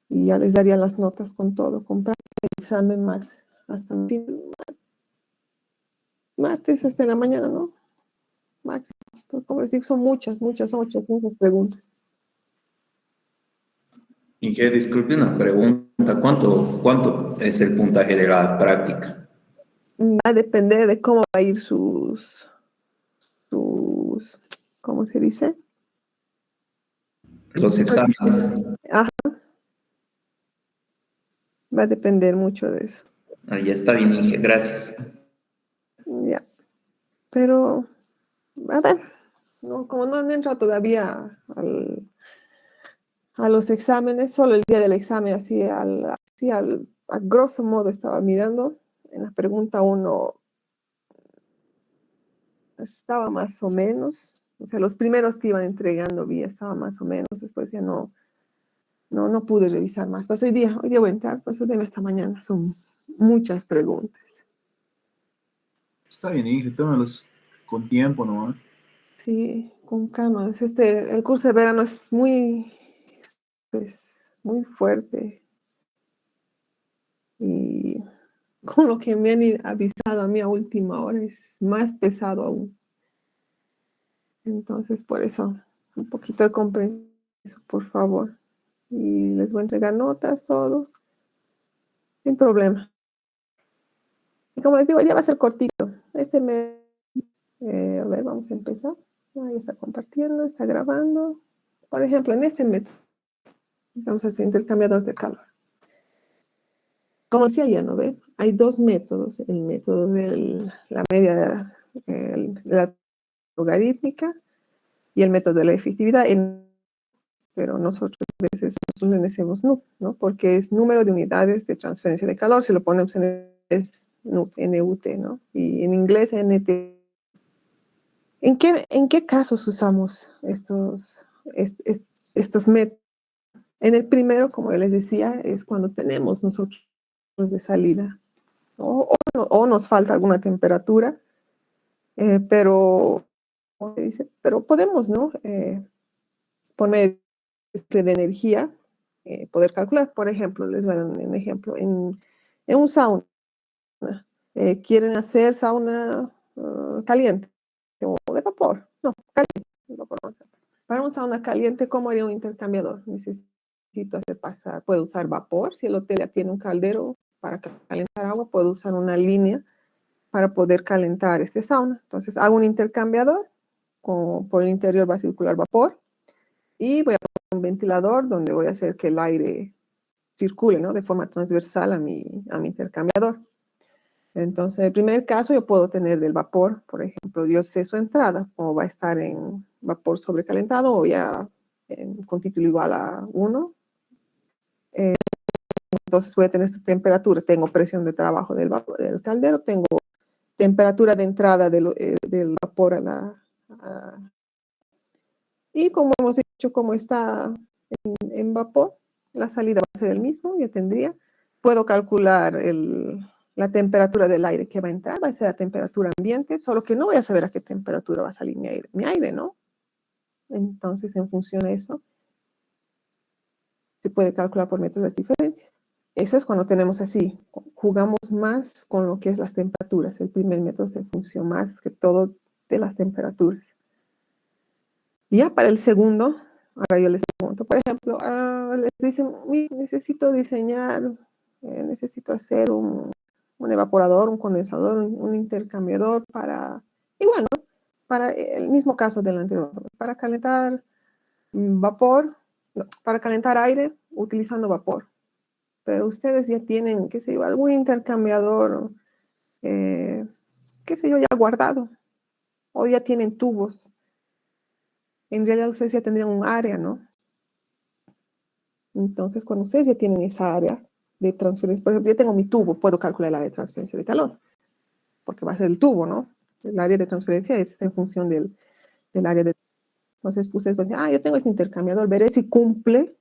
y ya les daría las notas con todo, con práctica el examen más hasta el fin, martes hasta la mañana, ¿no? Máximo. Como decir, son muchas, son 800 preguntas. Y que disculpe una pregunta, ¿cuánto es el puntaje de la práctica? Va a depender de cómo va a ir ¿cómo se dice? Los exámenes. Ajá, va a depender mucho de eso. Ahí está bien, Inge, gracias. Ya, pero, a ver, no, como no han entrado todavía a los exámenes, solo el día del examen, a grosso modo estaba mirando, en la pregunta 1 estaba más o menos, o sea, los primeros que iban entregando estaba más o menos, después ya no pude revisar más. Pues hoy día voy a entrar, pues hoy día esta mañana, son muchas preguntas. Está bien, Inge, tómalos con tiempo nomás. Sí, con calma. El curso de verano es muy fuerte. Y con lo que me han avisado a mí a última hora es más pesado aún. Entonces, por eso, un poquito de comprensión, por favor. Y les voy a entregar notas, todo, sin problema. Y como les digo, ya va a ser cortito. Este mes, a ver, vamos a empezar. Ahí está compartiendo, está grabando. Por ejemplo, en este método, vamos a hacer intercambiadores de calor. Como decía ya, ¿no ve? Hay dos métodos, el método de la media de la logarítmica y el método de la efectividad, pero nosotros a veces le decimos NUT, ¿no? Porque es número de unidades de transferencia de calor, si lo ponemos es NUT, NUT, ¿no? Y en inglés NT. ¿En qué casos usamos estos métodos? En el primero, como les decía, es cuando tenemos nosotros de salida, ¿no? O nos falta alguna temperatura, pero, ¿cómo se dice? Pero podemos, ¿no? Poner de energía, poder calcular. Por ejemplo, les voy a dar un ejemplo. En un sauna, quieren hacer sauna caliente o de vapor. No, caliente. Para un sauna caliente, ¿cómo haría un intercambiador? Necesito hacer pasar, puedo usar vapor. Si el hotel ya tiene un caldero para calentar agua, puedo usar una línea para poder calentar este sauna. Entonces hago un intercambiador, por el interior va a circular vapor y voy a poner un ventilador donde voy a hacer que el aire circule, ¿no? De forma transversal a mi intercambiador. Entonces, en el primer caso yo puedo tener del vapor, por ejemplo, yo sé su entrada, o va a estar en vapor sobrecalentado o ya con título igual a 1. Entonces voy a tener esta temperatura, tengo presión de trabajo del caldero, tengo temperatura de entrada del vapor y como hemos dicho, como está en vapor, la salida va a ser el mismo, ya tendría. Puedo calcular la temperatura del aire que va a entrar, va a ser la temperatura ambiente, solo que no voy a saber a qué temperatura va a salir mi aire, ¿no? Entonces, en función de eso, se puede calcular por métodos de diferencias. Eso es cuando tenemos así, jugamos más con lo que es las temperaturas. El primer método se funciona más que todo de las temperaturas. Ya para el segundo, ahora yo les pregunto, por ejemplo, les dicen, necesito diseñar, necesito hacer un evaporador, un condensador, un intercambiador para, igual, ¿no? Para el mismo caso del anterior, para calentar vapor, no, para calentar aire utilizando vapor. Pero ustedes ya tienen, qué sé yo, algún intercambiador, qué sé yo, ya guardado, o ya tienen tubos. En realidad ustedes ya tendrían un área, ¿no? Entonces, cuando ustedes ya tienen esa área de transferencia, por ejemplo, yo tengo mi tubo, puedo calcular el área de transferencia de calor, porque va a ser el tubo, ¿no? El área de transferencia es en función del área de... Entonces, ustedes pueden decir, yo tengo este intercambiador, veré si cumple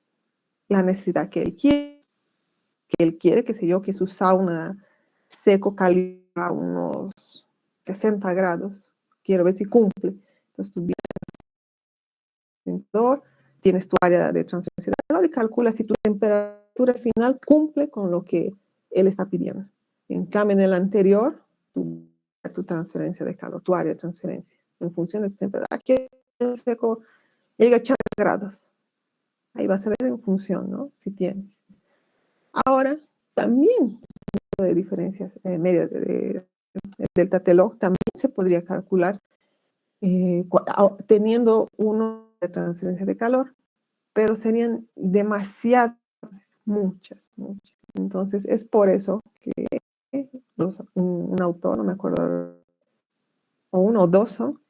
la necesidad que él quiere, qué sé yo, que su sauna seco caliente a unos 60 grados. Quiero ver si cumple. Entonces, tú vienes, tienes tu área de transferencia de calor y calculas si tu temperatura temperatura final cumple con lo que él está pidiendo. En cambio, en el anterior, tu transferencia de calor, tu área de transferencia, en función de tu temperatura. Aquí en seco llega a 80 grados. Ahí vas a ver en función, ¿no? Si tienes. Ahora, también de diferencias medias de delta T log también se podría calcular teniendo uno de transferencia de calor, pero serían demasiadas, muchas. Entonces, es por eso que un autor, no me acuerdo, o uno o dos son,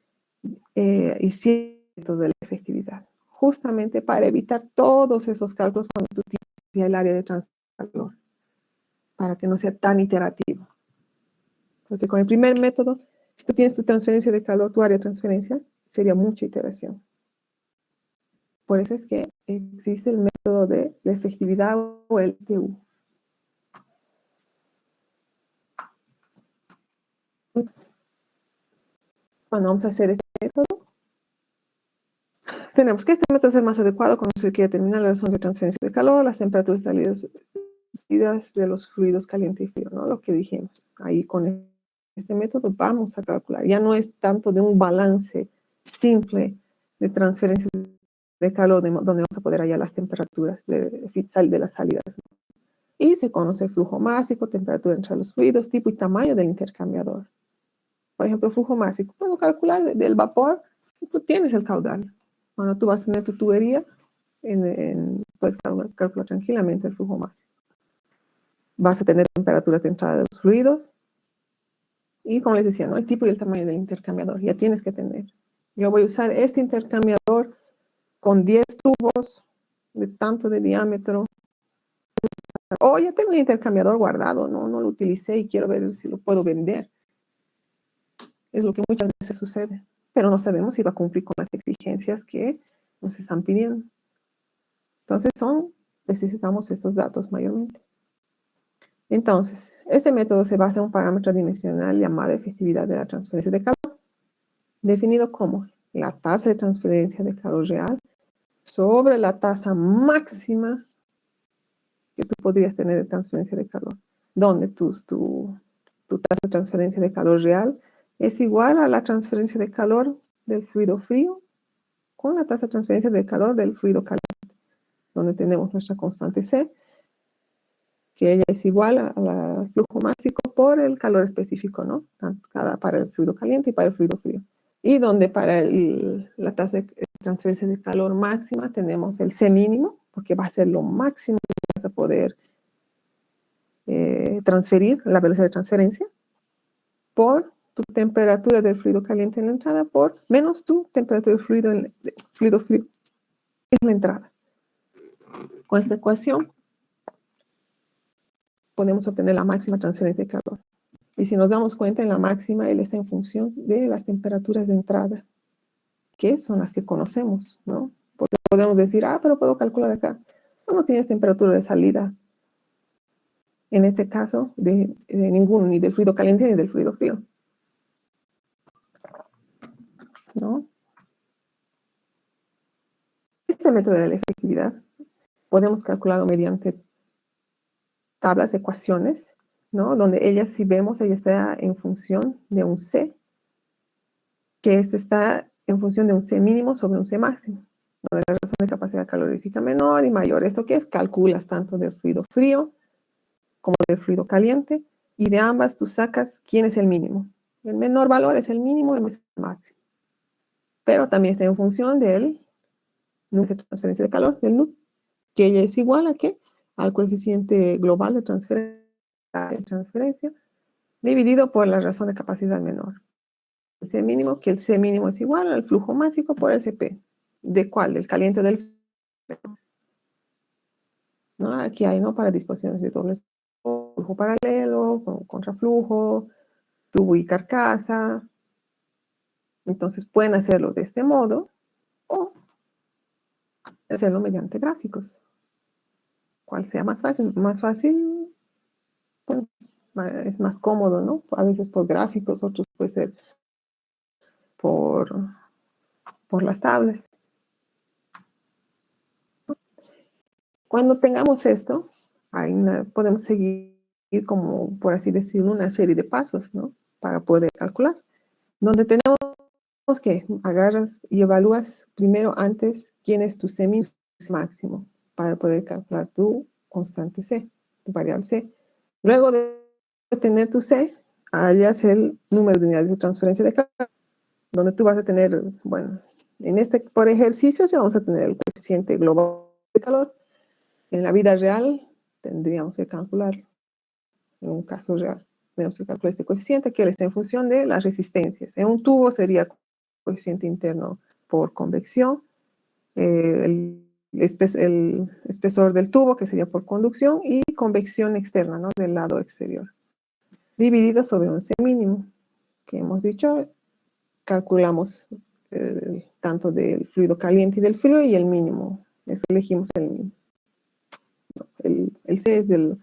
hicieron de la efectividad, justamente para evitar todos esos cálculos cuando tú tienes el área de transferencia de calor, para que no sea tan iterativo. Porque con el primer método, si tú tienes tu transferencia de calor, tu área de transferencia, sería mucha iteración. Por eso es que existe el método de la efectividad o el TU. Bueno, vamos a hacer este método. Tenemos que este método es el más adecuado cuando se quiere determinar la razón de transferencia de calor, las temperaturas salidas de los fluidos caliente y frío, ¿no? Lo que dijimos. Ahí con este método vamos a calcular. Ya no es tanto de un balance simple de transferencia de calor, donde vamos a poder hallar las temperaturas de las salidas. Y se conoce el flujo másico, temperatura entre los fluidos, tipo y tamaño del intercambiador. Por ejemplo, el flujo másico. Puedo calcular del vapor, tú tienes el caudal. Cuando tú vas a tener tu tubería, puedes calcular tranquilamente el flujo másico. Vas a tener temperaturas de entrada de los fluidos. Y como les decía, ¿no? El tipo y el tamaño del intercambiador. Ya tienes que tener. Yo voy a usar este intercambiador con 10 tubos de tanto de diámetro. O ya tengo un intercambiador guardado, no lo utilicé y quiero ver si lo puedo vender. Es lo que muchas veces sucede. Pero no sabemos si va a cumplir con las exigencias que nos están pidiendo. Entonces necesitamos estos datos mayormente. Entonces, este método se basa en un parámetro dimensional llamado efectividad de la transferencia de calor, definido como la tasa de transferencia de calor real sobre la tasa máxima que tú podrías tener de transferencia de calor, donde tu tasa de transferencia de calor real es igual a la transferencia de calor del fluido frío con la tasa de transferencia de calor del fluido caliente, donde tenemos nuestra constante C, que ella es igual al flujo másico por el calor específico, ¿no? Para el fluido caliente y para el fluido frío. Y donde para la tasa de transferencia de calor máxima tenemos el C mínimo, porque va a ser lo máximo que vas a poder transferir, la velocidad de transferencia, por tu temperatura del fluido caliente en la entrada, por menos tu temperatura del fluido frío en la entrada. Con esta ecuación podemos obtener la máxima transferencia de calor. Y si nos damos cuenta, en la máxima, él está en función de las temperaturas de entrada, que son las que conocemos, ¿no? Porque podemos decir, pero puedo calcular acá. No tienes temperatura de salida. En este caso, de ninguno, ni del fluido caliente ni del fluido frío, ¿no? Este método de la efectividad podemos calcularlo mediante tablas, ecuaciones, ¿no? Donde ella, si vemos, ella está en función de un C, que este está en función de un C mínimo sobre un C máximo, donde la razón de capacidad calorífica menor y mayor. ¿Esto qué es? Calculas tanto del fluido frío como del fluido caliente, y de ambas tú sacas quién es el mínimo. El menor valor es el mínimo, el máximo. Pero también está en función del número de transferencia de calor, del NUT, que ella es igual a ¿qué? Al coeficiente global de transferencia dividido por la razón de capacidad menor. El C mínimo, que el C mínimo es igual al flujo másico por el CP. ¿De cuál? Del caliente del frío. ¿No? Aquí hay, ¿no? Para disposiciones de doble flujo paralelo, contraflujo, tubo y carcasa. Entonces pueden hacerlo de este modo o hacerlo mediante gráficos. ¿Cuál sea más fácil? Más fácil, pues, es más cómodo, ¿no? A veces por gráficos, otros puede ser por las tablas. Cuando tengamos esto, Podemos seguir como, por así decirlo, una serie de pasos, ¿no? Para poder calcular. Donde tenemos que agarras y evalúas primero antes quién es tu semi máximo para poder calcular tu constante C, tu variable C. Luego de tener tu C, hallas el número de unidades de transferencia de calor, donde tú vas a tener, bueno, por ejercicio vamos a tener el coeficiente global de calor. En la vida real tendríamos que calcularlo. En un caso real, tenemos que calcular este coeficiente que está en función de las resistencias. En un tubo sería coeficiente interno por convección, el espesor del tubo, que sería por conducción, y convección externa, ¿no? Del lado exterior. Dividido sobre un C mínimo, que hemos dicho, calculamos tanto del fluido caliente y del frío, y el mínimo. Eso elegimos el mínimo. El C es el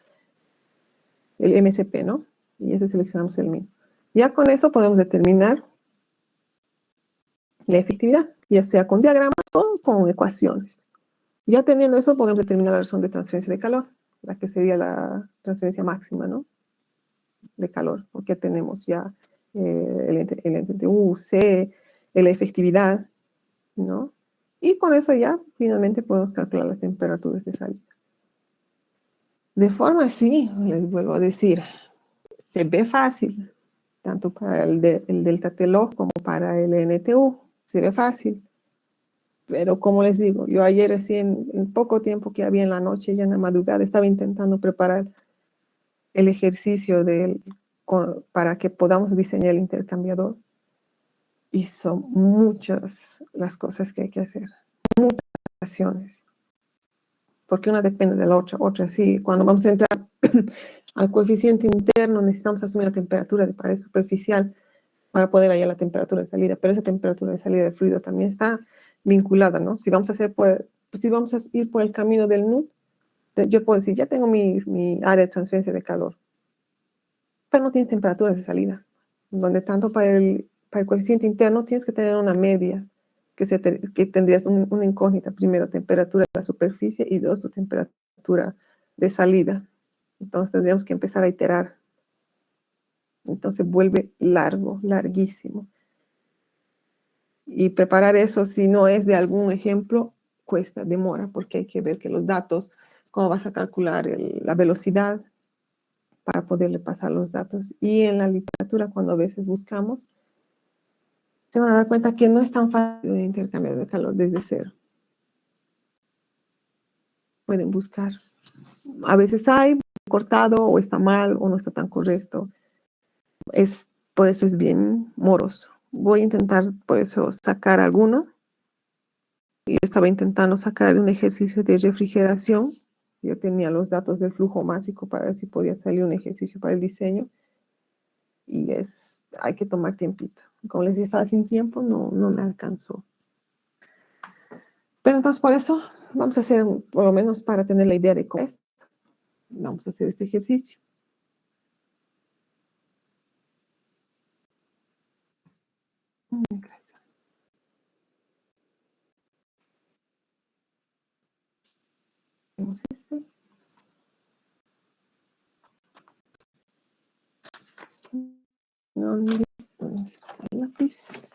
MCP, ¿no? Y ese seleccionamos el mínimo. Ya con eso podemos determinar la efectividad, ya sea con diagramas o con ecuaciones. Ya teniendo eso, podemos determinar la razón de transferencia de calor, la que sería la transferencia máxima, ¿no? De calor, porque tenemos ya el NTU, C, la efectividad, ¿no? Y con eso ya finalmente podemos calcular las temperaturas de salida. De forma así, les vuelvo a decir, se ve fácil, tanto para el delta T log como para el NTU, se ve fácil. Pero como les digo, yo ayer recién, en poco tiempo que había en la noche, ya en la madrugada, estaba intentando preparar el ejercicio para que podamos diseñar el intercambiador. Y son muchas las cosas que hay que hacer, muchas acciones. Porque una depende de la otra sí. Cuando vamos a entrar al coeficiente interno, necesitamos asumir la temperatura de pared superficial para poder hallar la temperatura de salida, pero esa temperatura de salida del fluido también está vinculada, ¿no? Si vamos a ir por el camino del NUT, yo puedo decir, ya tengo mi área de transferencia de calor, pero no tienes temperaturas de salida, donde tanto para el coeficiente interno tienes que tener una media, que tendrías una incógnita, primero temperatura de la superficie y dos, tu temperatura de salida. Entonces tendríamos que empezar a iterar. Entonces vuelve larguísimo. Y preparar eso, si no es de algún ejemplo, cuesta, demora, porque hay que ver que los datos, cómo vas a calcular la velocidad para poderle pasar los datos. Y en la literatura, cuando a veces buscamos, se van a dar cuenta que no es tan fácil el intercambio de calor desde cero. Pueden buscar. A veces hay cortado, o está mal, o no está tan correcto. Por eso es bien moroso. Voy a intentar, por eso, sacar alguno. Yo estaba intentando sacar de un ejercicio de refrigeración. Yo tenía los datos del flujo másico para ver si podía salir un ejercicio para el diseño. Y hay que tomar tiempito. Como les decía, estaba sin tiempo, no me alcanzó. Pero entonces por eso vamos a hacer, por lo menos para tener la idea de cómo es, vamos a hacer este ejercicio. Gracias. Hacemos este. ¿Dónde está el lápiz?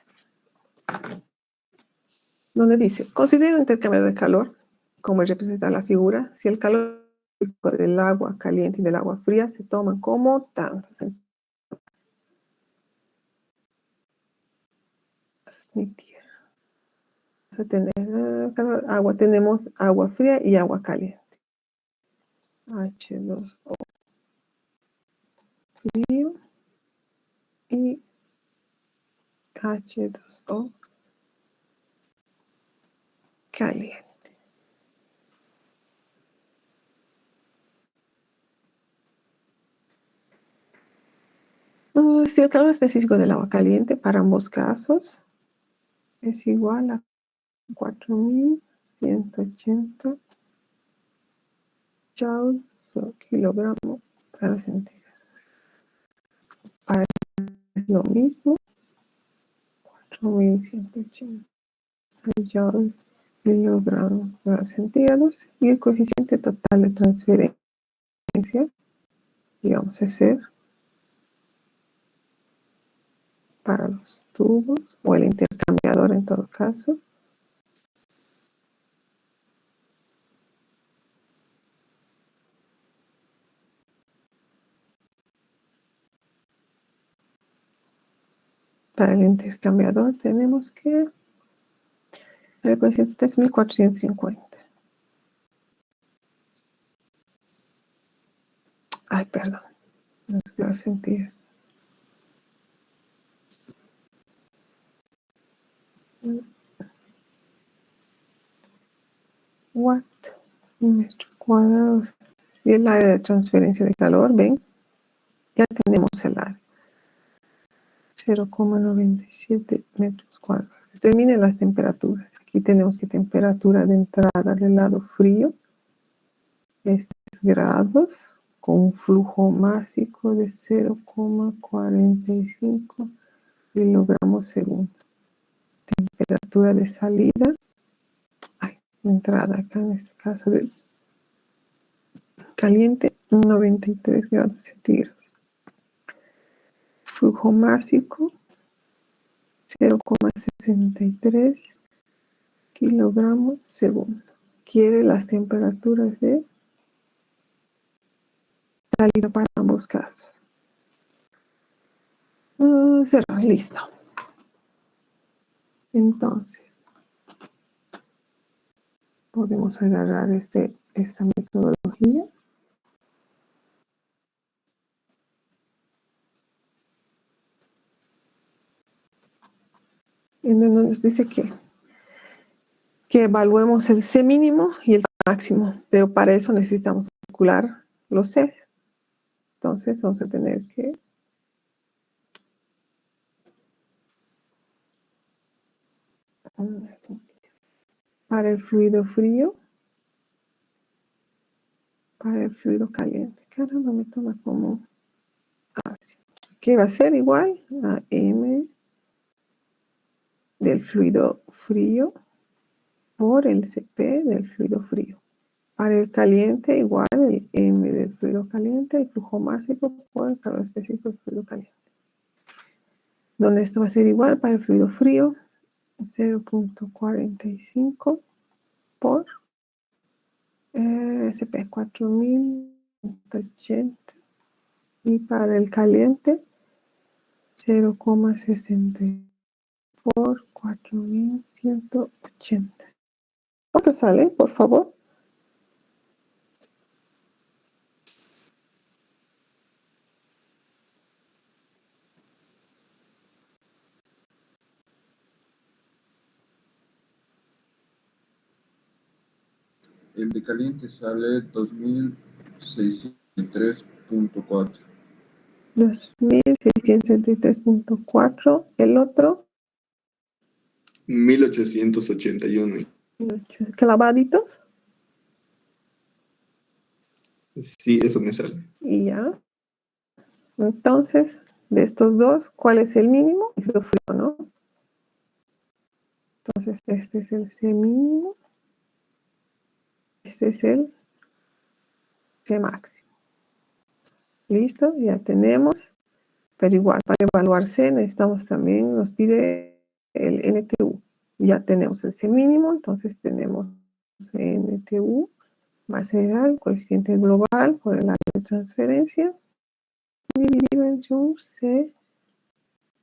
Donde dice, considera un intercambio de calor, como representa la figura, si el calor del agua caliente y del agua fría se toman como tantos. Tenemos agua fría y agua caliente. H2O frío y H2O caliente. Si el calor específico del agua caliente para ambos casos es igual a 4180 joules por kilogramo cada centígrado. Para lo mismo, 4180 joules kilogramos cada centígrados y el coeficiente total de transferencia transferencia y vamos a hacer para los tubos o el intercambiador en todo caso. Para el intercambiador tenemos que el coeficiente es 1450. Ay, perdón. No se va a sentir. Watt metro cuadrado. Y el área de transferencia de calor, ven, ya tenemos el área. 0,97 metros cuadrados. Determinen las temperaturas. Aquí tenemos que temperatura de entrada del lado frío es grados con un flujo másico de 0,45 kilogramos segundo. Temperatura de salida, entrada acá en este caso de caliente, 93 grados centígrados. Flujo másico, 0,63 kilogramos segundo. Quiere las temperaturas de salida para ambos casos. Cero, listo. Entonces, podemos agarrar esta metodología. En donde nos dice que evaluemos el C mínimo y el C máximo, pero para eso necesitamos calcular los C. Entonces vamos a tener que para el fluido frío, para el fluido caliente. Caramba, me toma como que va a ser igual a M del fluido frío por el CP del fluido frío. Para el caliente, igual el M del fluido caliente, el flujo másico por el calor específico del fluido caliente. Donde esto va a ser igual para el fluido frío, 0.45 por SP 4080. Y para el caliente, 0,60 por 4180. ¿Cuánto sale, por favor? El de caliente sale 2663.4. 2663.4. El otro, 1881. clavaditos. Sí, eso me sale. Y ya. Entonces, de estos dos, ¿cuál es el mínimo? El frío, ¿no? Entonces, este es el C mínimo. Este es el C máximo. Listo, ya tenemos. Pero igual, para evaluar C necesitamos también, nos pide el NTU. Ya tenemos el C mínimo, entonces tenemos NTU, va a ser el coeficiente global por el área de transferencia, dividido entre un C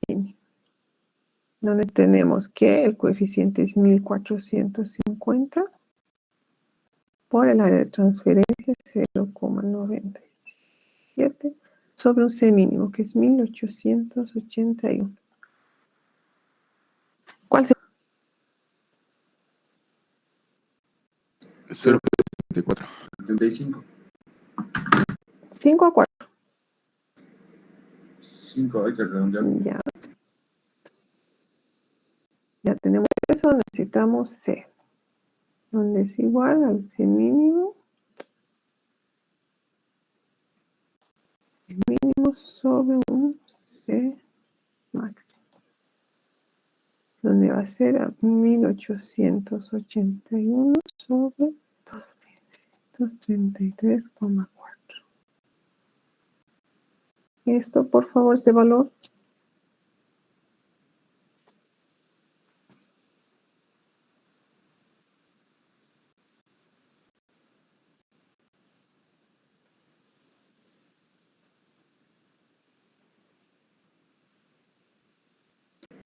mínimo. Donde tenemos que el coeficiente es 1450 por el área de transferencia 0,97 sobre un C mínimo que es 1881. ¿Cuál sería? 0.74. 75. 5 a 4. 5, hay que redondear. Ya tenemos eso, necesitamos C. Donde es igual al C mínimo. Mínimo sobre un C máximo. Donde va a ser a 1881 sobre 2233,4. esto, por favor, este valor.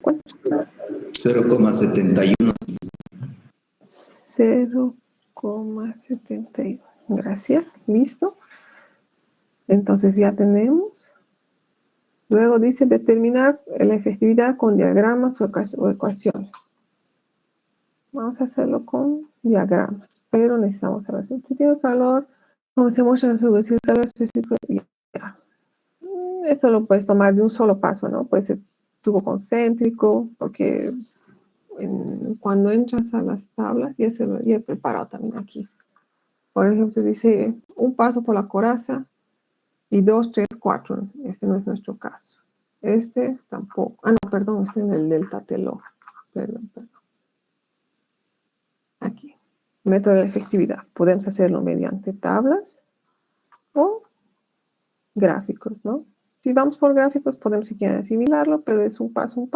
¿Cuánto? 0,71. 0,71. Gracias. Listo. Entonces ya tenemos. Luego dice determinar la efectividad con diagramas o ecuaciones. Vamos a hacerlo con diagramas, pero necesitamos saber si tiene calor, como se muestra en su calor específico. Ya. Esto lo puedes tomar de un solo paso, ¿no? Puede ser tubo concéntrico, porque cuando entras a las tablas, ya he preparado también aquí. Por ejemplo, dice un paso por la coraza y 2, 3, 4. Este no es nuestro caso. Este tampoco. Ah, no, perdón, este es el delta teló. Perdón. Aquí. Método de efectividad. Podemos hacerlo mediante tablas o gráficos, ¿no? Si vamos por gráficos, podemos si quieren asimilarlo, pero es un paso.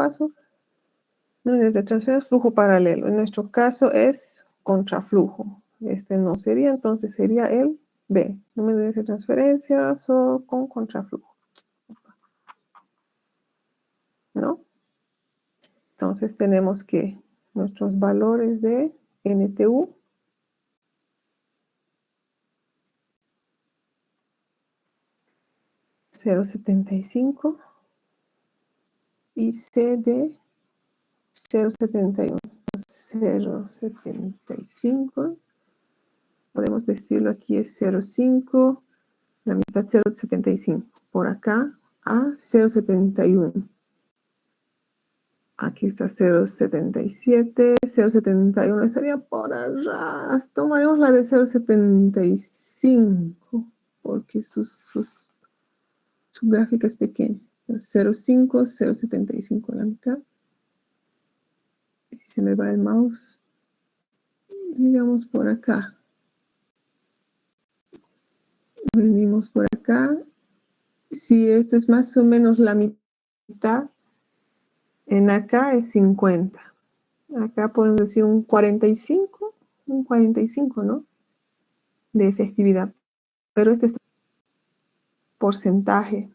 Unidades de transferencia, flujo paralelo. En nuestro caso es contraflujo. Este no sería, entonces sería el B. Número de transferencias o con contraflujo. ¿No? Entonces tenemos que nuestros valores de NTU (0,75) y CD 0,71. 0,75. Podemos decirlo aquí es 0,5, la mitad 0,75. Por acá a 0,71. Aquí está 0,77, 0,71 estaría por arras. Tomaremos la de 0,75 porque su gráfica es pequeña. 0,5, 0,75 la mitad. Se me va el mouse. Digamos por acá. Venimos por acá. Si esto es más o menos la mitad, en acá es 50. Acá podemos decir un 45, ¿no? De efectividad. Pero este es porcentaje.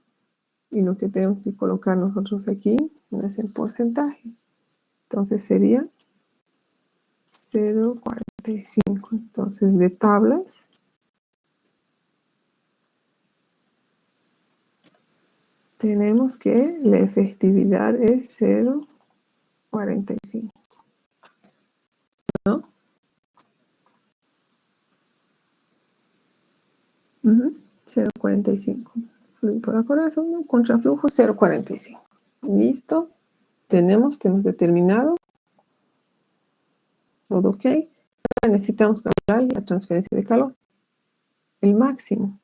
Y lo que tenemos que colocar nosotros aquí es el porcentaje. Entonces sería 0,45. Entonces de tablas tenemos que la efectividad es 0,45. ¿No? 0,45. Flujo por la corazón, contraflujo 0,45. Listo. Tenemos determinado. Todo ok. Ahora necesitamos calcular la transferencia de calor. El máximo.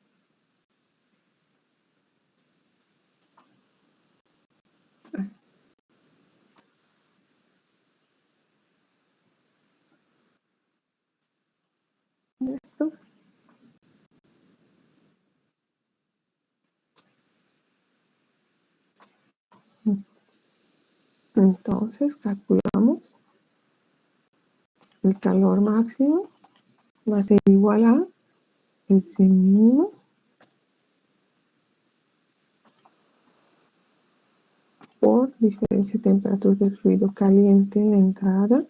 Esto. Entonces calculamos el calor máximo. Va a ser igual a el C mínimo por diferencia de temperatura del fluido caliente en la entrada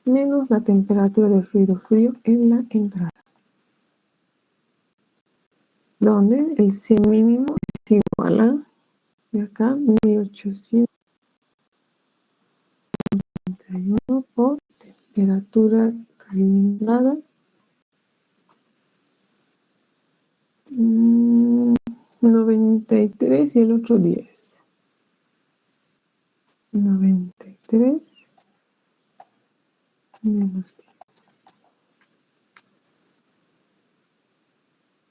menos la temperatura del fluido frío en la entrada. Donde el C mínimo es igual a, de acá, 1891 por temperatura calentada 93 y el otro 10. 93 menos 10.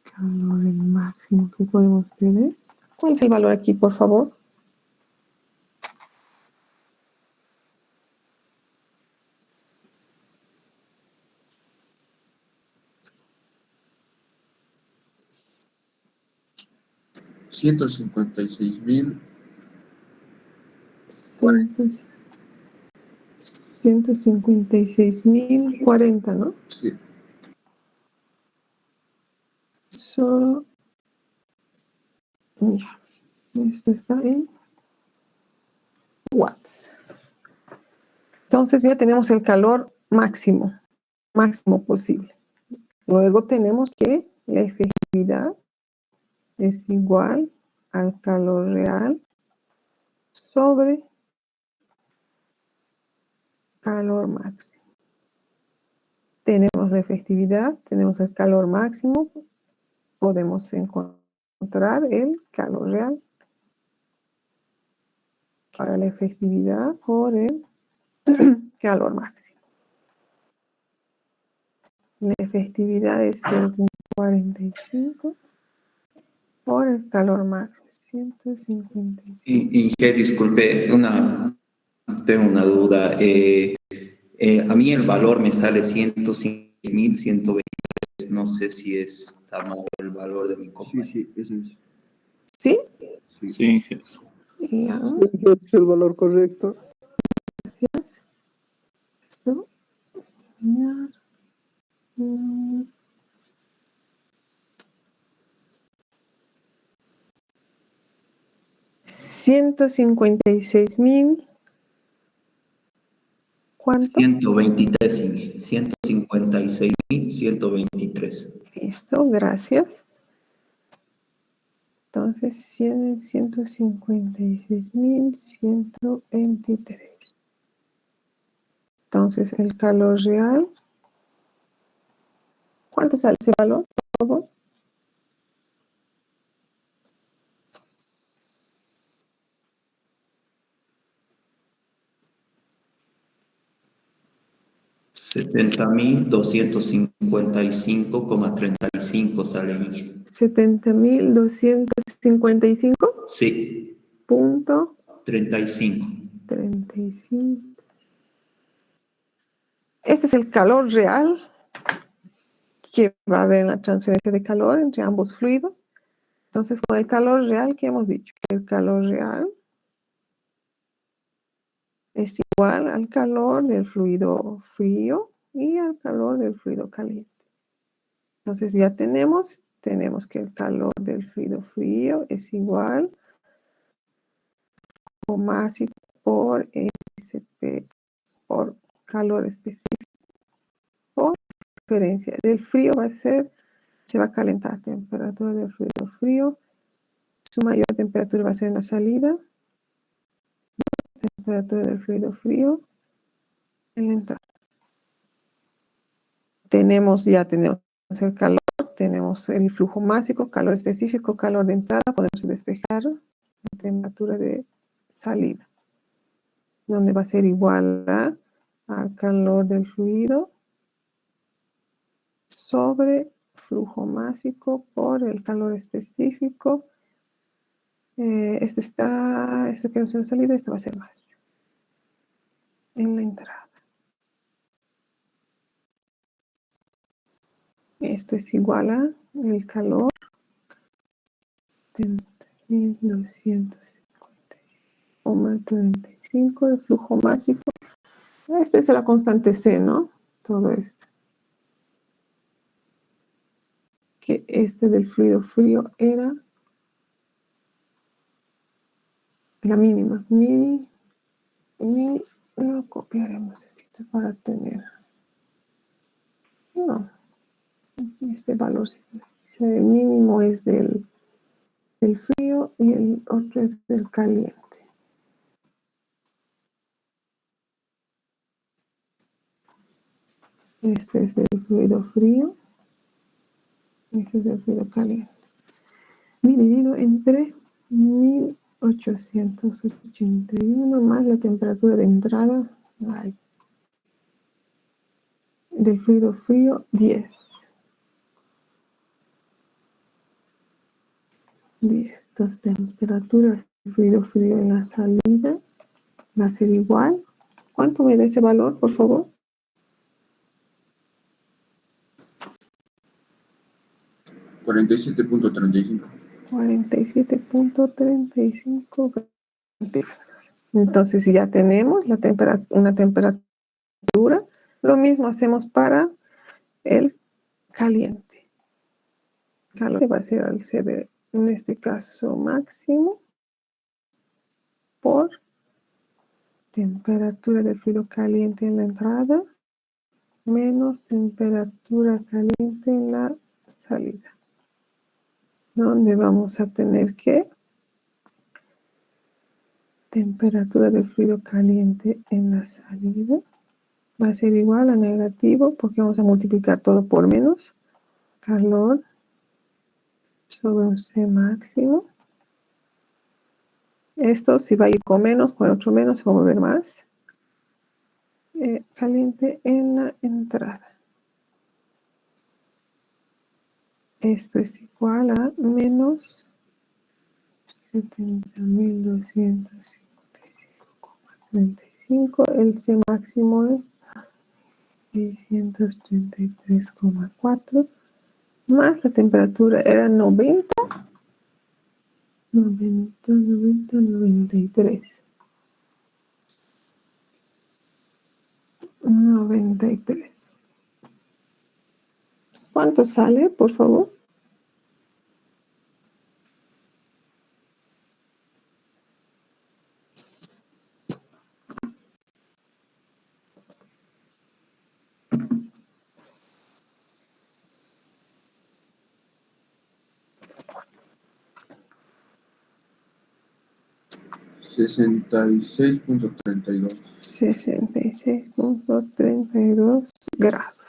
Calor máximo que podemos tener. ¿Cuál es el valor aquí, por favor? 156.000. 156.040, ¿no? Sí. Solo, ya, esto está en watts. Entonces ya tenemos el calor máximo posible. Luego tenemos que la efectividad es igual al calor real sobre calor máximo. Tenemos la efectividad, tenemos el calor máximo, podemos encontrar el calor real. Para la efectividad por el calor máximo. La efectividad es 145 por el calor máximo. 155. Y que disculpe, tengo una duda. A mí el valor me sale 106.123. No sé si está mal el valor de mi Sí, compañero. sí, eso es. ¿Sí? Sí. Sí, Ya, Es el valor correcto. gracias. Esto. Ya. 156.000. ¿Cuánto? 123, 156.123. Listo, gracias. Entonces, 156.123. Entonces, el calor real. ¿Cuánto sale ese valor, por favor? 70.255,35 sale ahí. 70.255. Sí, Punto 35. 35. Este es el calor real que va a haber en la transferencia de calor entre ambos fluidos. Entonces, con el calor real, ¿qué hemos dicho? Que el calor real es igual al calor del fluido frío y al calor del fluido caliente. Entonces, ya tenemos que el calor del fluido frío es igual o más por SP por calor específico por diferencia. Del frío se va a calentar. Temperatura del fluido frío. Su mayor temperatura va a ser en la salida. Temperatura del fluido frío en la entrada. Tenemos el calor, tenemos el flujo másico, calor específico, calor de entrada. Podemos despejar la temperatura de salida, donde va a ser igual al calor del fluido sobre flujo másico por el calor específico. Esto que es en salida, esto va a ser más en la entrada. Esto es igual a el calor 70.250,35 de flujo másico. Esta es la constante C, ¿no? Todo esto. Que este del fluido frío era la mínima. No copiaremos esto para tener. No. Este valor, el mínimo es del frío y el otro es del caliente. Este es del fluido frío. Este es del fluido caliente. Dividido entre 1881 más la temperatura de entrada del fluido frío 10. Entonces, temperatura del fluido frío en la salida va a ser igual. ¿Cuánto me da ese valor, por favor? 47.35. 47.35 centígrados. Entonces ya tenemos una temperatura. Lo mismo hacemos para el caliente. Calor va a ser al CD, en este caso máximo, por temperatura de fluido caliente en la entrada menos temperatura caliente en la salida. Donde vamos a tener que temperatura de fluido caliente en la salida va a ser igual a negativo porque vamos a multiplicar todo por menos calor sobre un C máximo. Esto si va a ir con menos, con otro menos, se va a mover más. Caliente en la entrada. Esto es igual a menos 70.255,35. El C máximo es 633,4. Más la temperatura era 93. 93. ¿Cuánto sale, por favor? $66.32. 66.32 grados.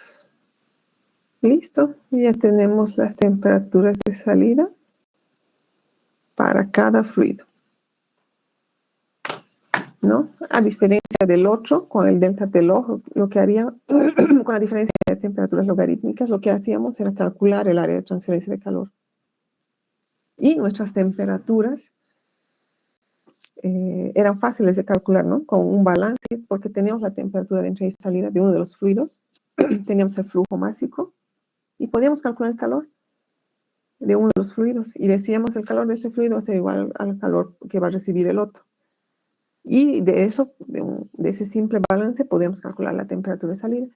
Listo, ya tenemos las temperaturas de salida para cada fluido, ¿no? A diferencia del otro, con el delta T log, lo que haría, con la diferencia de temperaturas logarítmicas, lo que hacíamos era calcular el área de transferencia de calor. Y nuestras temperaturas eran fáciles de calcular, ¿no? Con un balance, porque teníamos la temperatura de entrada y salida de uno de los fluidos, teníamos el flujo másico, y podíamos calcular el calor de uno de los fluidos. Y decíamos el calor de este fluido va a ser igual al calor que va a recibir el otro. Y de eso, de ese simple balance, podemos calcular la temperatura de salida.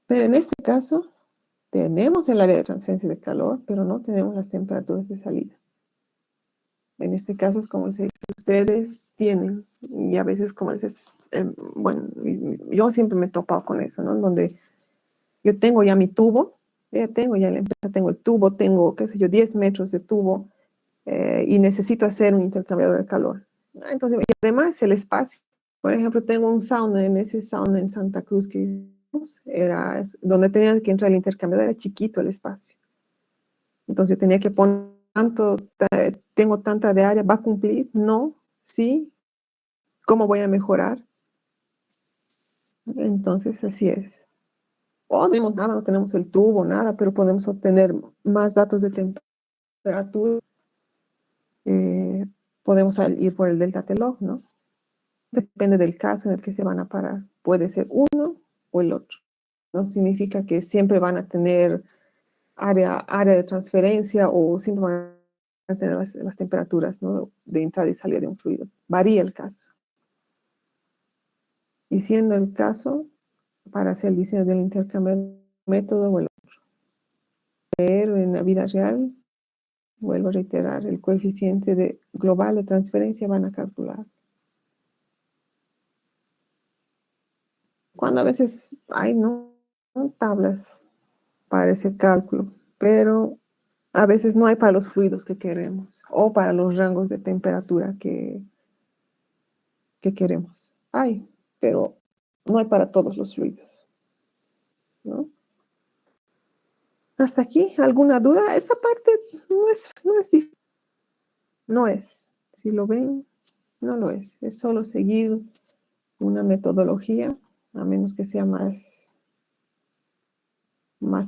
Pero en este caso, tenemos el área de transferencia de calor, pero no tenemos las temperaturas de salida. En este caso es como si ustedes tienen, y a veces como dices, bueno, yo siempre me he topado con eso, ¿no? Donde yo tengo ya mi tubo, ya la empresa, tengo el tubo, tengo, qué sé yo, 10 metros de tubo y necesito hacer un intercambiador de calor. Entonces, y además el espacio. Por ejemplo, tengo un sauna, en ese sauna en Santa Cruz que era donde tenía que entrar el intercambiador, era chiquito el espacio. Entonces tenía que poner tengo tanta de área, ¿va a cumplir? No, sí. ¿Cómo voy a mejorar? Entonces así es. O no tenemos nada, no tenemos el tubo, nada, pero podemos obtener más datos de temperatura. Podemos ir por el delta T log, ¿no? Depende del caso en el que se van a parar. Puede ser uno o el otro. No significa que siempre van a tener área de transferencia o siempre van a tener las temperaturas, ¿no? De entrada y salida de un fluido. Varía el caso. Y siendo el caso, para hacer el diseño del intercambio método o el otro. Pero en la vida real, vuelvo a reiterar, el coeficiente global de transferencia van a calcular. Cuando a veces hay no tablas para ese cálculo, pero a veces no hay para los fluidos que queremos o para los rangos de temperatura que queremos. Hay, pero no hay para todos los fluidos, ¿no? ¿Hasta aquí alguna duda? Esta parte no es difícil. No es. Si lo ven, no lo es. Es solo seguir una metodología, a menos que sea más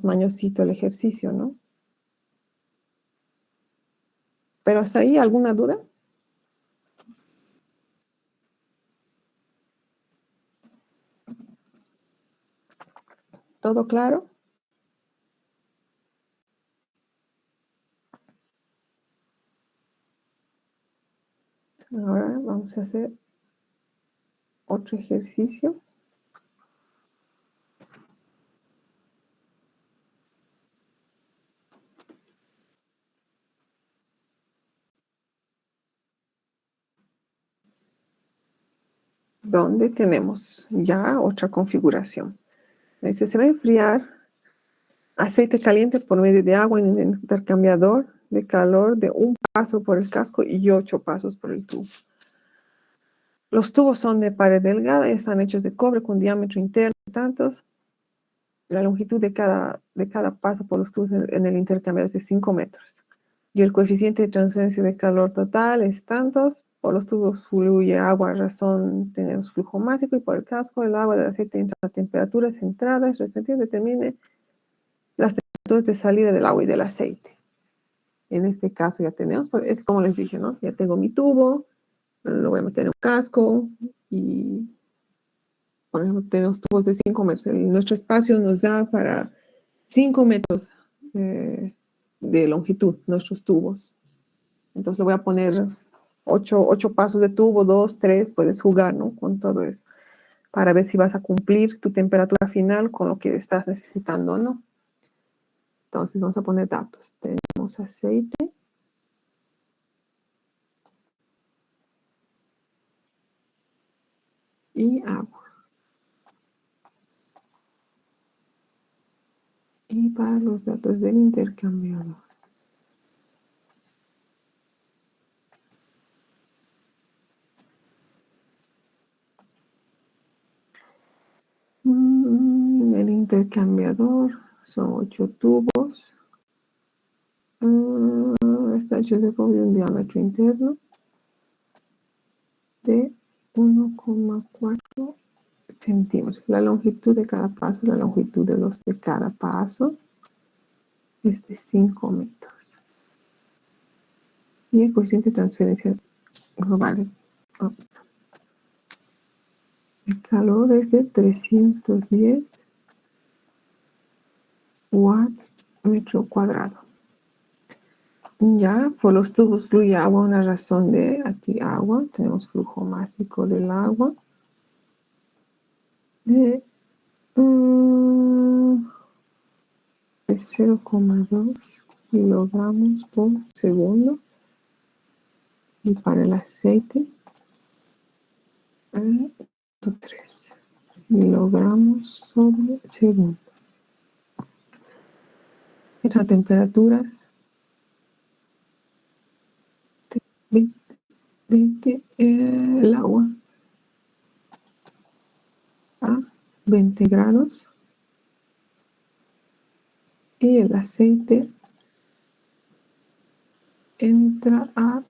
mañosito el ejercicio, ¿no? Pero hasta ahí, ¿alguna duda? ¿Todo claro? Ahora vamos a hacer otro ejercicio. Donde tenemos ya otra configuración. Dice, se va a enfriar aceite caliente por medio de agua en el intercambiador de calor de 1 paso por el casco y 8 pasos por el tubo. Los tubos son de pared delgada y están hechos de cobre con diámetro interno tantos. La longitud de cada paso por los tubos en el intercambiador es de 5 metros. Y el coeficiente de transferencia de calor total es tantos. Por los tubos fluye agua, razón tenemos flujo másico, y por el casco el agua del aceite entra a temperaturas centradas, respectivamente determine las temperaturas de salida del agua y del aceite. En este caso ya tenemos, pues, es como les dije, ¿no? Ya tengo mi tubo, lo voy a meter en un casco y, por ejemplo, tenemos tubos de 5 metros. Nuestro espacio nos da para 5 metros de longitud, nuestros tubos. Entonces le voy a poner 8 pasos de tubo, 2, 3, puedes jugar, ¿no? Con todo eso, para ver si vas a cumplir tu temperatura final con lo que estás necesitando, ¿no? Entonces vamos a poner datos. Tenemos aceite. Y agua. Y para los datos del intercambiador. El intercambiador son 8 tubos. Está hecho de cobre de un diámetro interno de 1,4 centímetros. La longitud de cada paso, la longitud de cada paso es de 5 metros. Y el coeficiente de transferencia global. El calor es de 310 watts metro cuadrado. Ya, por los tubos fluye agua, una razón de aquí agua. Tenemos flujo másico del agua de 0,2 kilogramos por segundo. Y para el aceite, 3 kilogramos sobre segundo. Estas temperaturas 20, el agua a 20 grados y el aceite entra a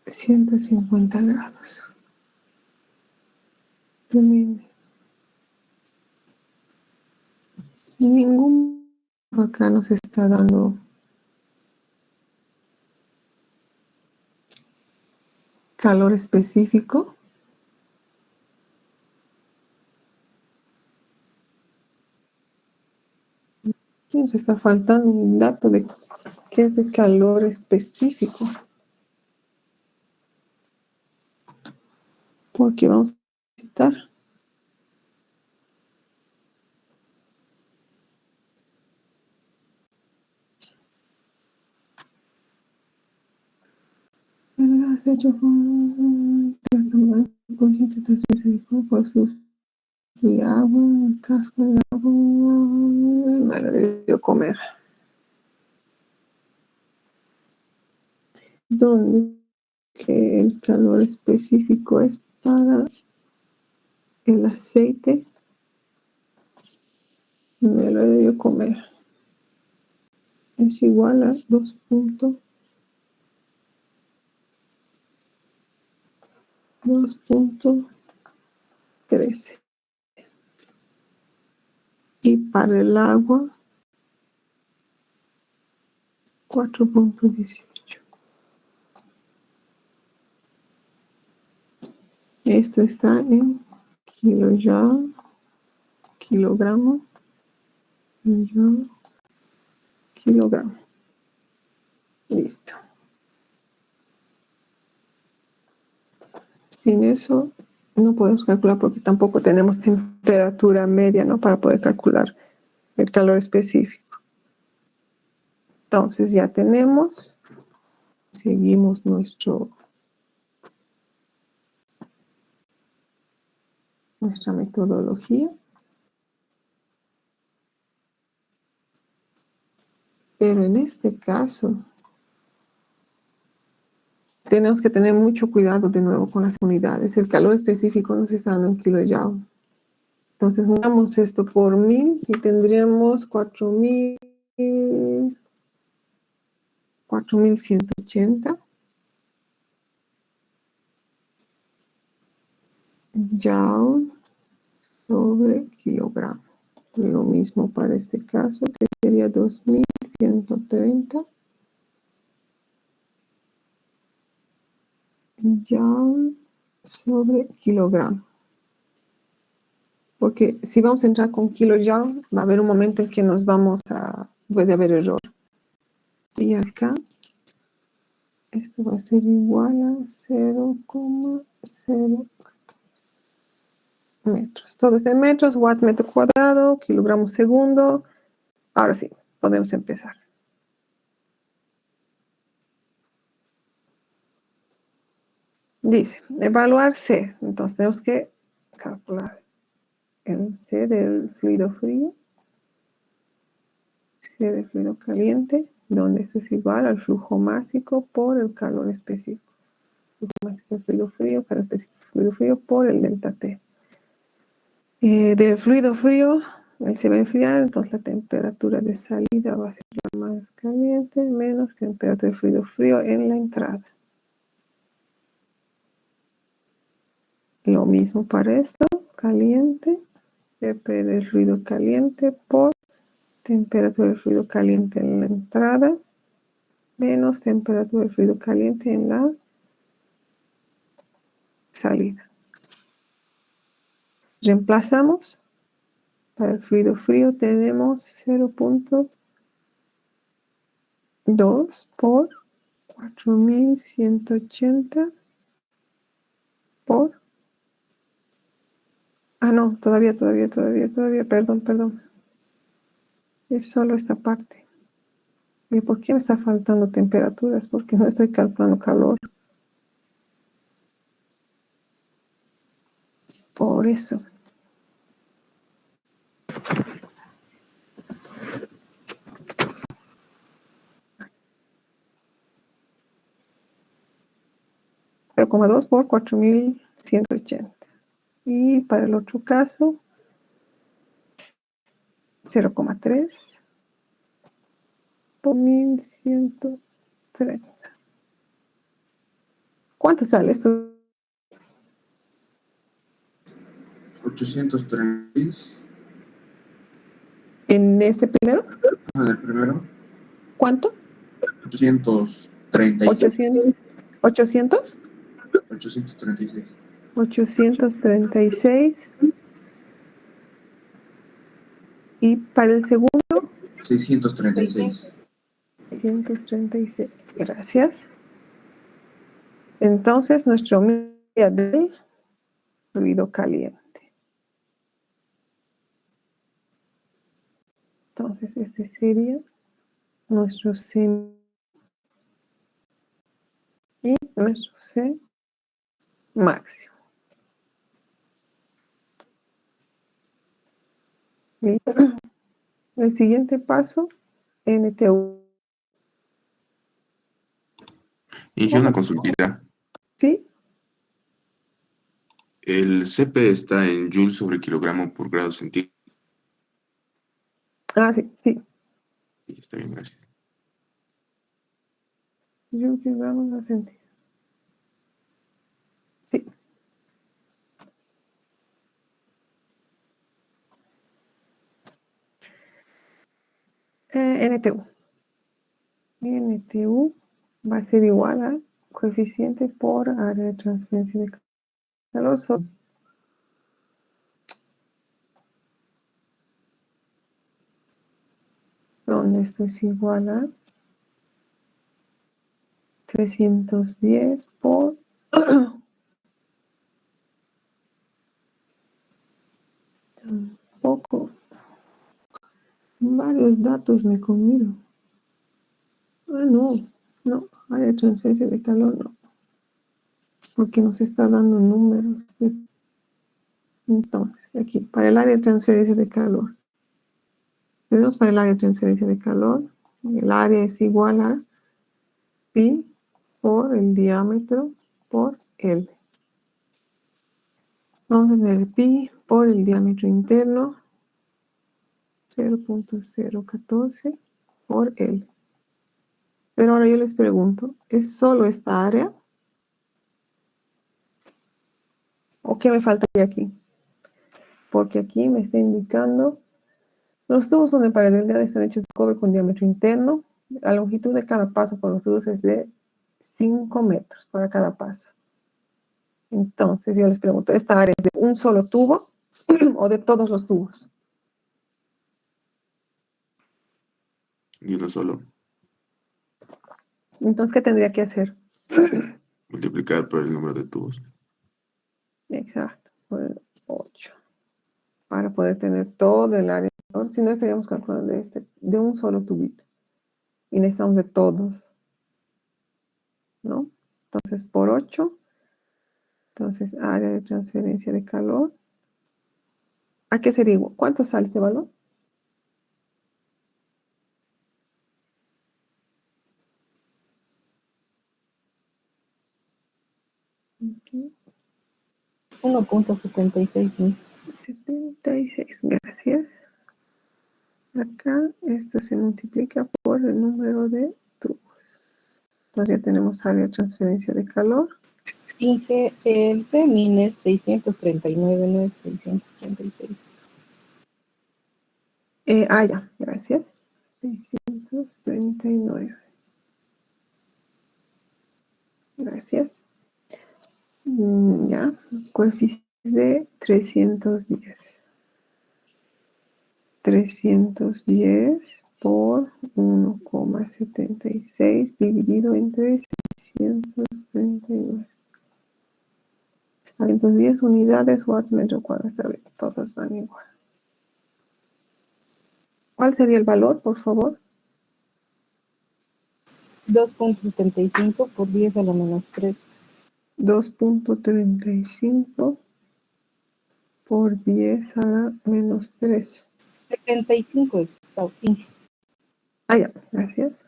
150 grados. Ningún acá nos está dando calor específico. Nos está faltando un dato de qué es de calor específico. Porque vamos a necesitar el gas hecho por su agua, el casco de agua, me la debió comer. Donde que el calor específico es para el aceite, me lo he debido comer. Es igual a 2.13. Y para el agua, 4.18. Esto está en kilogramo, kilogramo. Listo. Sin eso no podemos calcular porque tampoco tenemos temperatura media, ¿no? Para poder calcular el calor específico. Entonces ya tenemos, seguimos nuestra metodología. Pero en este caso, tenemos que tener mucho cuidado de nuevo con las unidades. El calor específico nos está dando en kilojoule. Entonces, damos esto por 1000 y tendríamos 4180 joule sobre kilogramo. Lo mismo para este caso, que sería 2130 joule sobre kilogramo. Porque si vamos a entrar con kilojoule, va a haber un momento en que puede haber error. Y acá, esto va a ser igual a 0,014 metros. Todo está en metros, watt metro cuadrado, kilogramos segundo. Ahora sí, podemos empezar. Dice, evaluar C. Entonces tenemos que calcular el C del fluido frío, C del fluido caliente, donde esto es igual al flujo másico por el calor específico. Flujo másico del fluido frío, calor específico del fluido frío por el delta T. Del fluido frío, él se va a enfriar, entonces la temperatura de salida va a ser la más caliente menos temperatura de fluido frío en la entrada. Lo mismo para esto, caliente, P del fluido caliente por temperatura del fluido caliente en la entrada menos temperatura del fluido caliente en la salida. Reemplazamos. Para el fluido frío tenemos 0.2 por 4180 por... Ah, no, todavía, perdón. Es solo esta parte. ¿Y por qué me está faltando temperaturas? Porque no estoy calculando calor. Por eso. $0,2 por 4180. Y para el otro caso, 0,3 por 1130. ¿Cuánto sale esto? 836. ¿En este primero? En el primero. ¿Cuánto? 836. 800. 836. 836. Y para el segundo, 636. 636. Gracias. Entonces, nuestro media del fluido caliente. Entonces, este sería nuestro C y nuestro C máximo. ¿Listo? El siguiente paso, NTU. Hice una consultita. ¿Sí? El CP está en joules sobre kilogramo por grado centígrado. Ah, sí. Está bien, gracias. Yo que vamos a sentir. Sí. NTU. NTU va a ser igual a coeficiente por área de transferencia de calor sobre donde esto es igual a 310 por Poco. Varios datos me comieron. Ah, no, área de transferencia de calor no, porque nos está dando números. Entonces, aquí, para el área de transferencia de calor, tenemos para el área de transferencia de calor, el área es igual a pi por el diámetro por L. Vamos a tener pi por el diámetro interno, 0.014 por L. Pero ahora yo les pregunto, ¿es solo esta área? ¿O qué me faltaría aquí? Porque aquí me está indicando, los tubos son de pared delgada, están hechos de cobre con diámetro interno. La longitud de cada paso por los tubos es de 5 metros para cada paso. Entonces yo les pregunto, ¿esta área es de un solo tubo o de todos los tubos? Y uno solo. Entonces, ¿qué tendría que hacer? Multiplicar por el número de tubos. Exacto, por 8. Para poder tener todo el área. Si no, estaríamos calculando de un solo tubito. Y necesitamos de todos, ¿no? Entonces, por 8. Entonces, área de transferencia de calor. ¿A qué sería igual? ¿Cuánto sale este valor? Okay. 1.76. 76, gracias. Acá esto se multiplica por el número de tubos. Entonces ya tenemos área de transferencia de calor. Inge, el FEMIN es 639, no es 636. Ya, gracias. 639. Gracias. Ya, coeficiente de 310. 310 por 1,76 dividido entre 639. Está bien, entonces 10 unidades watts metro cuadrado. Está bien, todas van igual. ¿Cuál sería el valor, por favor? 2.75 por 10 a la menos 3. 2.35 por 10 a la menos 3. 75 es Inge. Ya, gracias.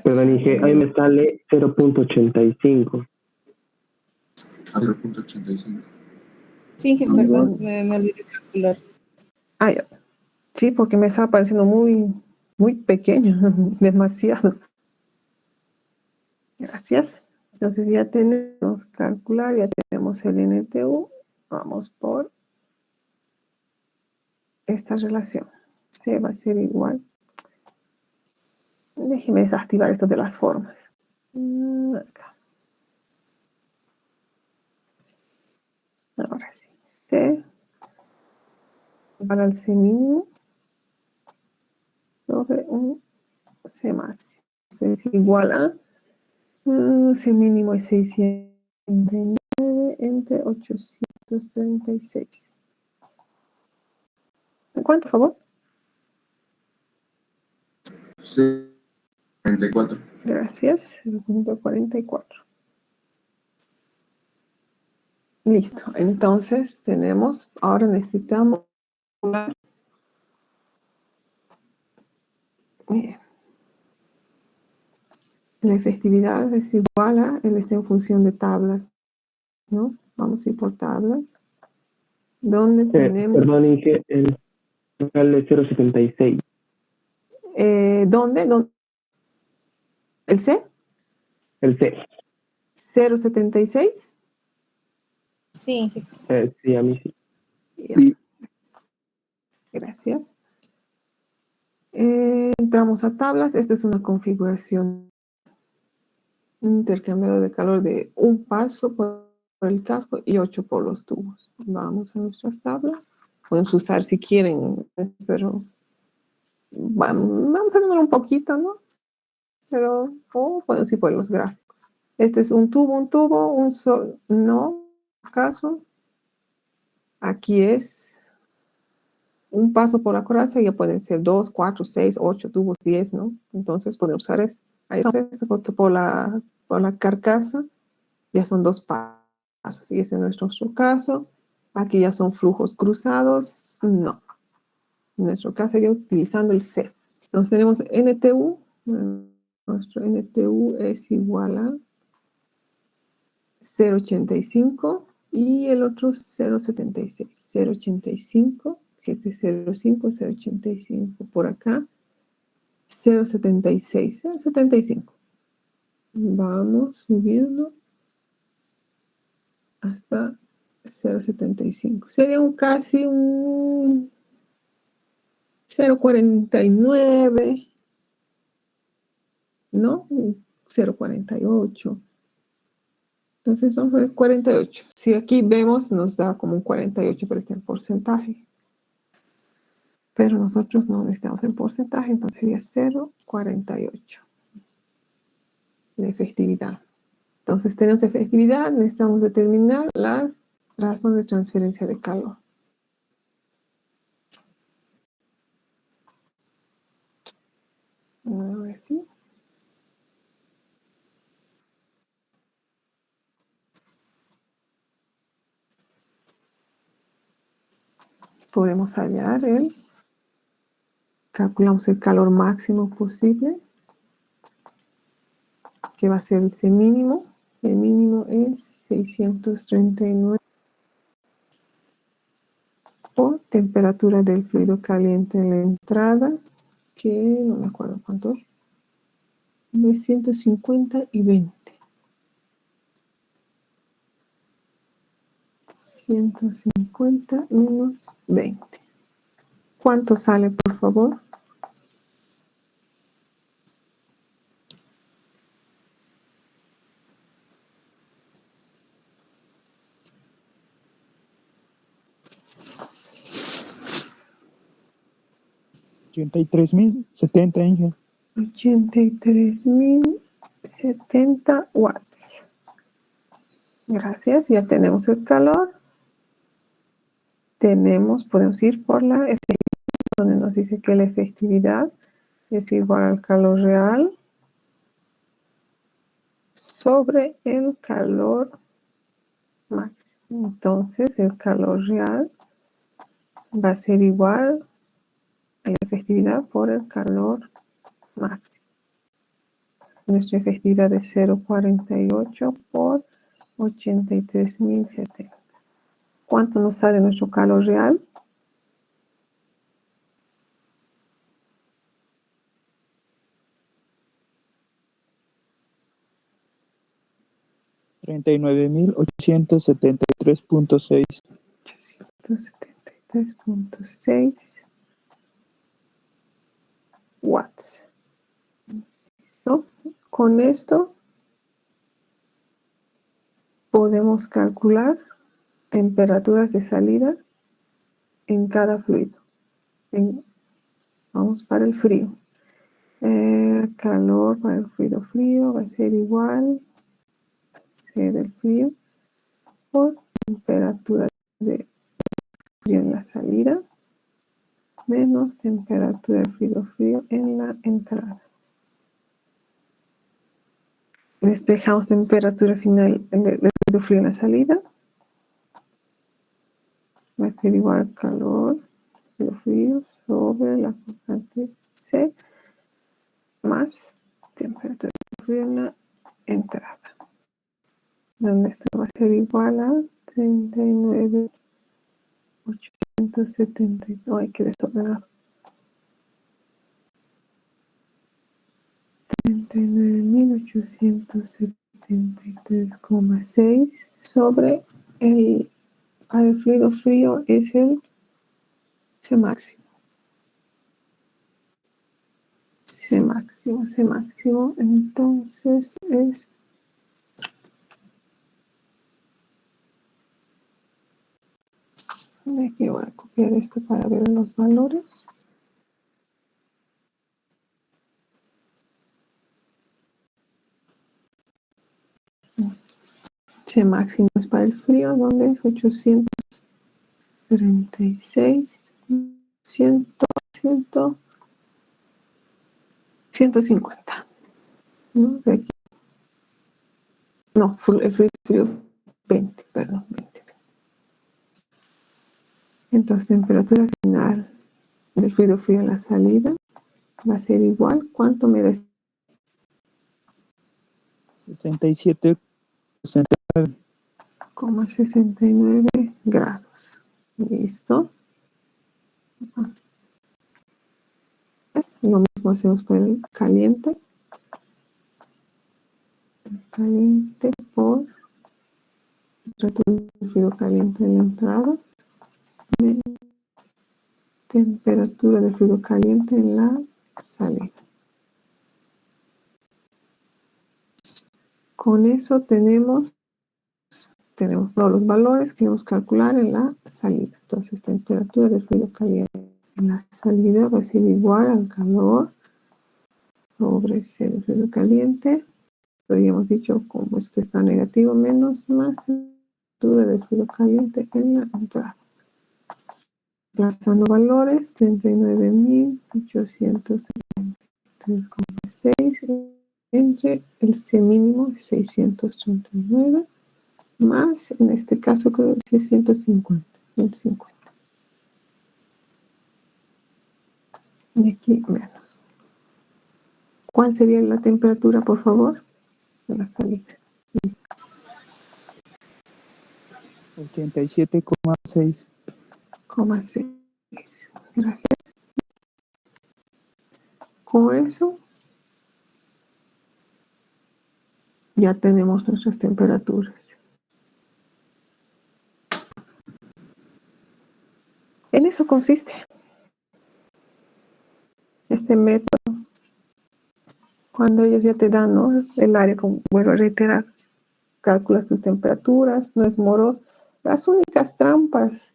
Perdón, Inge, ahí me sale 0.85. 0.85. Sí, Inge, perdón, me olvidé de calcular. Ya. Sí, porque me estaba pareciendo muy, muy pequeño, demasiado. Gracias. Entonces ya tenemos calcular, ya tenemos el NTU. Vamos por esta relación. C va a ser igual. Déjeme desactivar esto de las formas. Acá. Ahora sí. C igual al C mínimo sobre un C máximo. Es igual a C mínimo es 609 entre 836. ¿Cuánto, por favor? 44. Gracias. 0.44. Listo. Entonces tenemos, ahora necesitamos la efectividad es igual a el en función de tablas, ¿no? Vamos a ir por tablas. ¿Dónde tenemos? Perdón, Inge, el sale 0.76. ¿Dónde? ¿El C? El C. 0.76. Sí, Inge. Sí, a mí sí. Gracias. Entramos a tablas. Esta es una configuración intercambiador de calor de un paso por el casco y 8 por los tubos. Vamos a nuestras tablas. Podemos usar si quieren, pero vamos a ver un poquito, ¿no? pero o podemos ir por los gráficos. Este es un tubo, un solo, no, caso. Aquí es un paso por la coraza, ya pueden ser 2, 4, 6, 8 tubos, 10, ¿no? Entonces podemos usar esto. Ahí está, porque por la carcasa ya son 2 pasos. Y este es nuestro caso. Aquí ya son flujos cruzados. No. En nuestro caso sería utilizando el C. Entonces tenemos NTU. Nuestro NTU es igual a 0.85 y el otro 0.76. 0.85, si este es 0.5, 0.85 por acá. 0.76, 0.75. Vamos subiendo hasta 0.75. Sería casi un 0.49, ¿no? 0.48. Entonces vamos a ver 48. Si aquí vemos, nos da como un 48, pero está en porcentaje. Pero nosotros no necesitamos en porcentaje, entonces sería 0.48 de efectividad. Entonces tenemos efectividad, necesitamos determinar las razones de transferencia de calor. A ver si. Podemos hallar calculamos el calor máximo posible, que va a ser ese mínimo. El mínimo es 639 por temperatura del fluido caliente en la entrada, que no me acuerdo cuánto es. 150 y 20. 150 menos 20. ¿Cuánto sale, por favor? $83,070, Inge. 83.070 watts. Gracias, ya tenemos el calor. Podemos ir por la efectividad, donde nos dice que la efectividad es igual al calor real sobre el calor máximo. Entonces, el calor real va a ser igual a la efectividad por el calor máximo. Nuestra efectividad es 0.48 por 83.070. ¿Cuánto nos sale nuestro calor real? $39,873.6. 873.6 watts. ¿Listo? Con esto podemos calcular temperaturas de salida en cada fluido. Vamos para el frío. Calor para el fluido frío va a ser igual a C del frío por temperatura de frío en la salida menos temperatura del fluido frío en la entrada. Despejamos temperatura final del fluido frío en la salida. Va a ser igual al calor fluido frío sobre la constante C más temperatura del frío en la entrada. Donde esto va a ser igual a 39.870. No, hay que desordenar. 39.873,6 sobre el fluido frío es el C máximo. C máximo. Entonces es aquí voy a copiar esto para ver los valores. índice máximo es para el frío, donde es 836, 100, 150. ¿No? De aquí. No, el frío 20, perdón, 20. Entonces, temperatura final del fluido frío en la salida va a ser igual. ¿Cuánto me da? 67, 69 grados. Listo. Lo mismo hacemos por el caliente. Caliente por temperatura del fluido caliente en la entrada. Temperatura del fluido caliente en la salida. Con eso tenemos todos los valores que vamos a calcular en la salida. Entonces, temperatura del fluido caliente en la salida va a ser igual al calor sobre C del fluido caliente. Pero ya hemos dicho, como este está negativo, menos más temperatura del fluido caliente en la entrada. Plazando valores, 39.873,6 entre el C mínimo 639 más, en este caso creo que es 150. Y aquí menos. ¿Cuál sería la temperatura, por favor, de la salida? 87,6. 6. Gracias. Con eso ya tenemos nuestras temperaturas. En eso consiste este método. Cuando ellos ya te dan, ¿no?, el área, como vuelvo a reiterar, calculas tus temperaturas, no es moroso. Las únicas trampas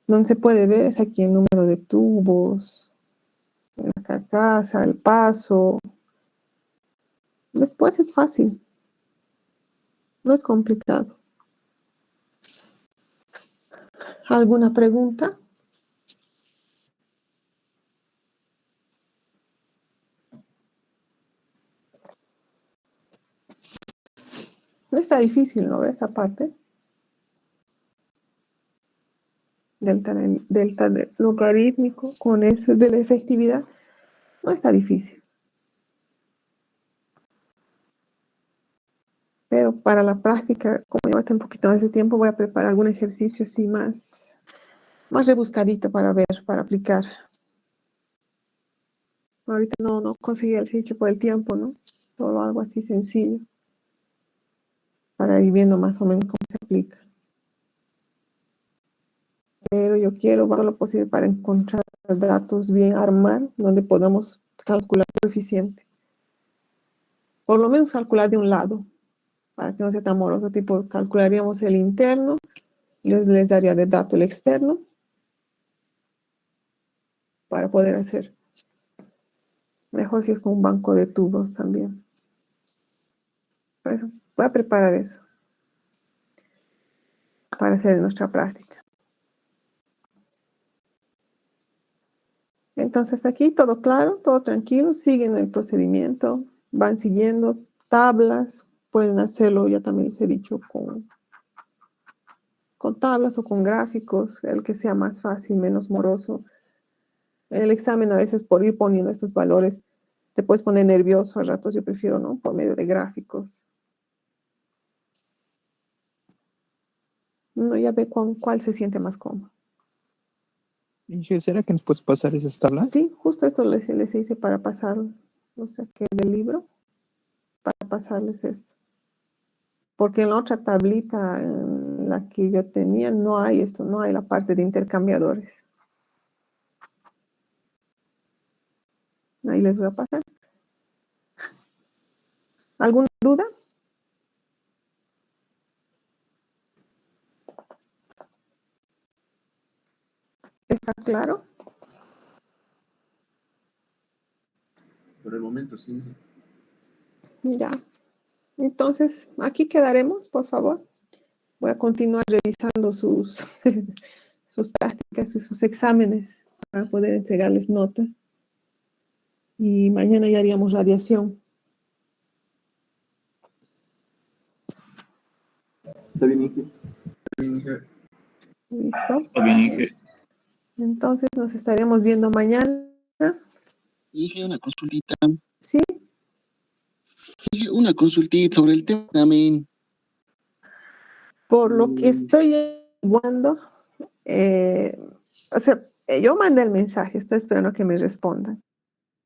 donde se puede ver es aquí el número de tubos, la carcasa, el paso. Después es fácil, no es complicado. ¿Alguna pregunta? No está difícil, ¿no? Esta parte. Delta del logarítmico con eso de la efectividad. No está difícil. Pero para la práctica, como lleva un poquito más de tiempo, voy a preparar algún ejercicio así más rebuscadito para ver, para aplicar. Ahorita no conseguí el sitio por el tiempo, ¿no? Solo algo así sencillo para ir viendo más o menos cómo se aplica. Pero yo quiero todo lo posible para encontrar datos bien, armar, donde podamos calcular el coeficiente. Por lo menos calcular de un lado, para que no sea tan moroso, tipo calcularíamos el interno, les daría de dato el externo, para poder hacer. Mejor si es con un banco de tubos también. Por eso, voy a preparar eso, para hacer en nuestra práctica. Entonces, hasta aquí todo claro, todo tranquilo, siguen el procedimiento, van siguiendo tablas, pueden hacerlo, ya también les he dicho, con tablas o con gráficos, el que sea más fácil, menos moroso. En el examen a veces por ir poniendo estos valores te puedes poner nervioso, al rato yo prefiero, ¿no?, por medio de gráficos. Uno ya ve con cuál se siente más cómodo. Inge, ¿será que nos puedes pasar esas tablas? Sí, justo esto les hice para pasarlos, o sea, que del libro, para pasarles esto. Porque en la otra tablita, en la que yo tenía, no hay esto, no hay la parte de intercambiadores. Ahí les voy a pasar. ¿Alguna duda? ¿Está claro? Por el momento, sí. Ya. Entonces, aquí quedaremos, por favor. Voy a continuar revisando sus, sus prácticas y sus exámenes para poder entregarles nota. Y mañana ya haríamos radiación. Está bien, Inge. Está bien, Inge. ¿Listo? Está bien, Inge. Entonces nos estaremos viendo mañana. Dije una consultita. ¿Sí? Dije una consultita sobre el tema también. Por lo que estoy averiguando, o sea, yo mandé el mensaje, estoy esperando que me respondan.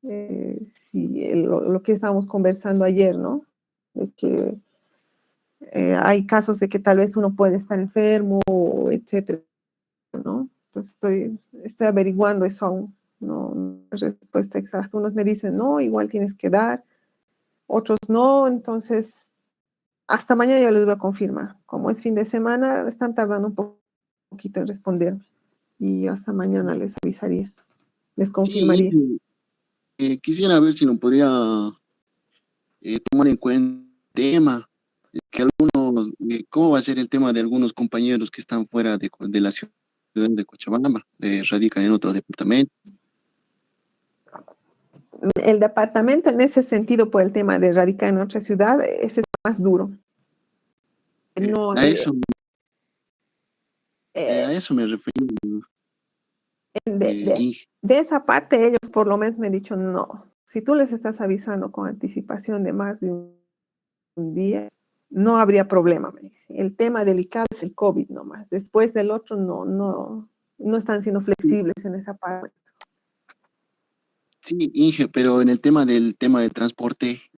Lo que estábamos conversando ayer, ¿no? De que hay casos de que tal vez uno puede estar enfermo, etcétera, ¿no? Entonces estoy averiguando eso aún, no hay respuesta exacta. Unos me dicen, no, igual tienes que dar, otros no, entonces hasta mañana yo les voy a confirmar. Como es fin de semana, están tardando un poquito en responderme y hasta mañana les avisaría, les confirmaría. Sí, quisiera ver si lo podría tomar en cuenta el tema, que algunos, cómo va a ser el tema de algunos compañeros que están fuera de la ciudad de Cochabamba, radican en otro departamento. El departamento en ese sentido, por el tema de radicar en otra ciudad, ese es más duro. No, A eso me refiero. De esa parte ellos por lo menos me han dicho no. Si tú les estás avisando con anticipación de más de un día, no habría problema. Me dice. El tema delicado es el COVID nomás. Después del otro no están siendo flexibles en esa parte. Sí, Inge, pero en el tema del transporte,